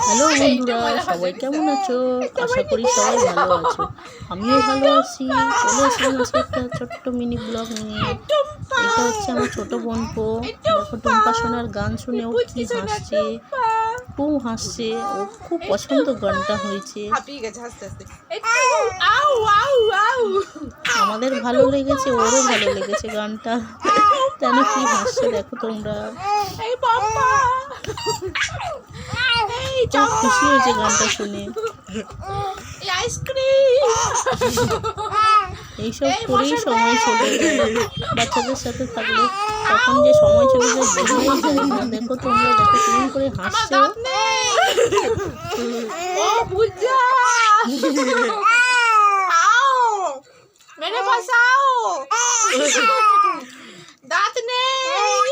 Hello বন্ধুরা, সবাই কেমন আছো? আশা করি সবাই ভালো আছো। আমিও ভালো আছি। চলে আসলাম আজকে একটা ছোট্ট মিনি ব্লগ নিয়ে। এটা হচ্ছে আমার ছোট বোনপো। দেখো টুম্পা সোনার গান শুনে ও কি হাসছে, খুব হাসছে। ও খুব পছন্দ গানটা হয়েছে। আমাদের ভালো লেগেছে, ওরও ভালো লেগেছে গানটা। কেন কি হাসছে দেখো তোমরা। খুব খুশি হয়েছে গানটা শুনে। এইসব করেই সময় চলে যায়। বাচ্চাদের সাথে থাকলে তখন যে সময় চলে যায় বোঝাই যায় না। দেখো তোমরা, দেখো কেমন করে হাসছে। मेरे पास आओ दांत নেই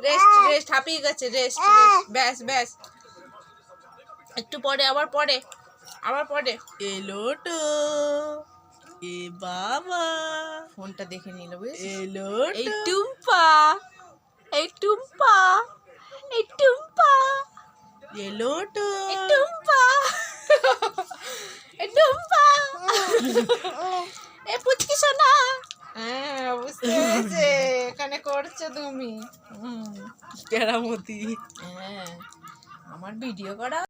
রেস্ট রেস্ট হাঁপিয়ে গেছে রেস্ট ব্যাস ব্যাস একটু পরে আবার পরে এলো তো এ বাবা ফোনটা দেখে নিল বুঝেছিস এলো এই টুম্পা এলো তো টুম্পা এ পুচকি সোনা হ্যাঁ বুঝতে পেরেছে এখানে করছো তুমি কেরামতি হ্যাঁ আমার ভিডিও করা